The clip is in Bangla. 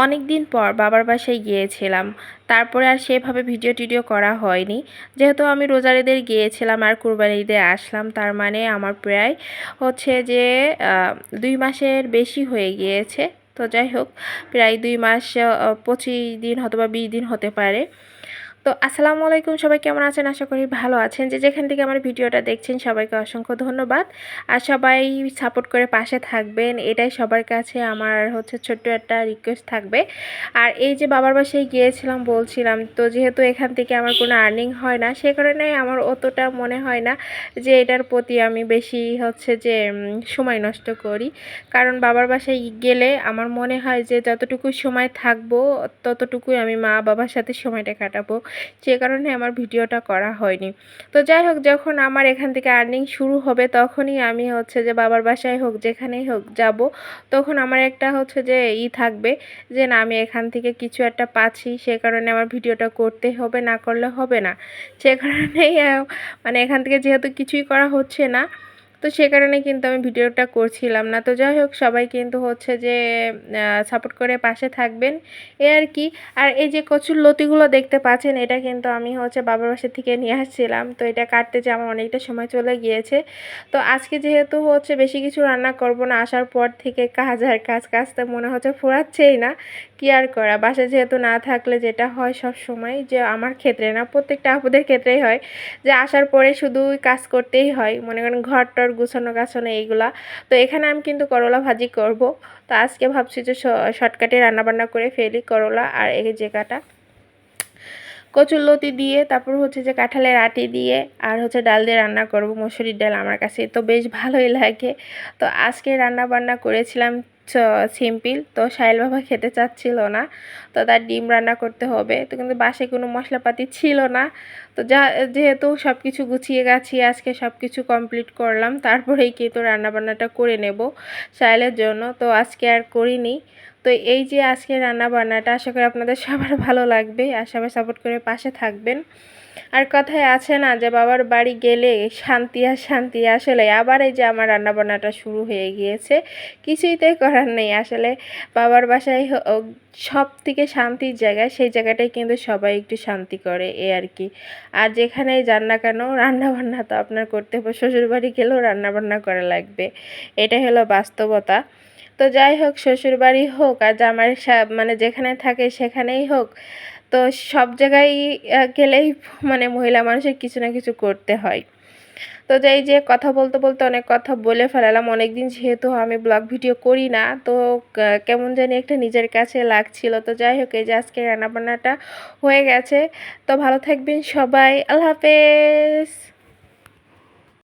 অনেক দিন পর বাবার বাসায় গিয়েছিলাম। তারপরে আর সেভাবে ভিডিও করা হয়নি। যেহেতু আমি রোজার ঈদে গিয়েছিলাম আর কুরবানির ঈদে আসলাম, তার মানে আমার প্রায় হচ্ছে যে ২ মাসের বেশি হয়ে গিয়েছে। তো যাই হোক, প্রায় ২ মাস ২৫ দিন অথবা ২০ দিন হতে পারে। তো আসসালামু আলাইকুম, সবাই কেমন আছেন? আশা করি ভালো আছেন। যে যেখান থেকে আমার ভিডিওটা দেখছেন সবাইকে অসংখ্য ধন্যবাদ। আর সবাই সাপোর্ট করে পাশে থাকবেন, এটাই সবার কাছে আমার হচ্ছে ছোট্ট একটা রিকোয়েস্ট থাকবে। আর এই যে বাবার বাসায় গিয়েছিলাম বলছিলাম, তো যেহেতু এখান থেকে আমার কোনো আর্নিং হয় না, সে কারণে আমার অতটা মনে হয় না যে এটার প্রতি আমি বেশি হচ্ছে যে সময় নষ্ট করি। কারণ বাবার বাসায় গেলে আমার মনে হয় যে যতটুকু সময় থাকবো ততটুকুই আমি মা বাবার সাথে সময়টা কাটাবো। যে কারণে আমার ভিডিওটা করা হয়নি। তো যাই হোক, যখন আমার এখান থেকে আর্নিং শুরু হবে তখনই আমি হচ্ছে যে বাবার বাসায় হোক যেখানেই হোক যাব। তখন আমার একটা হচ্ছে যে থাকবে যে না, আমি এখান থেকে কিছু একটা পাচ্ছি, সে কারণে আমার ভিডিওটা করতে হবে, না করলে হবে না। সে কারণেই মানে এখান থেকে যেহেতু কিছুই করা হচ্ছে না, তো সে কারণে কিন্তু আমি ভিডিওটা করছিলাম না। তো যাই হোক, সবাই কিন্তু হচ্ছে যে সাপোর্ট করে পাশে থাকবেন, এ আর কি। আর এই যে কচুর লতিগুলো দেখতে পাচ্ছেন, এটা কিন্তু আমি হচ্ছে বাবার বাসা থেকে নিয়ে আসছিলাম। তো এটা কাটতে যে আমার অনেকটা সময় চলে গিয়েছে। তো আজকে যেহেতু হচ্ছে বেশি কিছু রান্না করব না, আসার পর থেকে কাজ আর কাজ, কাজটা মনে হচ্ছে ফুরাচ্ছেই না। কি আর করা, বাসা যেহেতু না থাকলে যেটা হয় সব সময়, যে আমার ক্ষেত্রে না, প্রত্যেকটা আপুদের ক্ষেত্রেই হয় যে আসার পরে শুধু কাজ করতেই হয়, মনে করেন ঘর টর গুছানো গাছানো এইগুলা। তো এখানে আমি কিন্তু করলা ভাজি করব। তো আজকে ভাবছি যে শর্টকাটে রান্নাবান্না করে ফেলি, করলা আর এই যে কাটা কচুরলতি দিয়ে, তারপর হচ্ছে যে কাঁঠালের আটি দিয়ে, আর হচ্ছে ডাল দিয়ে রান্না করব। মসুরির ডাল আমার কাছে তো বেশ ভালোই লাগে। তো আজকে রান্না বান্না করেছিলাম সিম্পল। তো সাহেল বাবা খেতে চাচ্ছিল না, তো তার ডিম রান্না করতে হবে। তো কিন্তু বাসায় কোনো মশলাপাতি ছিল না। তো যেহেতু সব কিছু গুছিয়ে গাছিয়ে আজকে সব কিছু কমপ্লিট করলাম, তারপরেই কিন্তু রান্নাবান্নাটা করে নেব সাহেলের জন্য। তো আজকে আর করিনি। তো এই যে আজকে রান্না বান্নাটা, আশা করি আপনাদের সবার ভালো লাগবে আর সবাই সাপোর্ট করে পাশে থাকবেন। আর কথায় আছে না যে বাবার বাড়ি গেলে শান্তি আর শান্তি, আসলে আবার এই যে আমার রান্না বান্নাটা শুরু হয়ে গিয়েছে। কিছুই তাই করার নেই আসলে। বাবার বাসায় সব থেকে শান্তির জায়গা, সেই জায়গাটাই কিন্তু সবাই একটু শান্তি করে, এ আর কি। আর যেখানেই যান না কেন, রান্না বান্না তো আপনার করতে হবে। শ্বশুর বাড়ি গেলেও রান্না বান্না করা লাগবে, এটাই হলো বাস্তবতা। তো যাই হোক, শ্বশুরবাড়ি হোক আর জামাই মানে যেখানে থাকে সেখানেই হোক, তো সব জায়গায় গেলেই মানে মহিলা মানুষের কিছু না কিছু করতে হয়। তো যাই, যে কথা বলতে বলতে অনেক কথা বলে ফেলালাম। অনেকদিন যেহেতু আমি ব্লগ ভিডিও করি না, তো কেমন জানি একটা নিজের কাছে লাগছিল। তো যাই হোক, এই যে আজকে রান্নাবান্নাটা হয়ে গেছে। তো ভালো থাকবেন সবাই, আল্লাহ হাফেজ।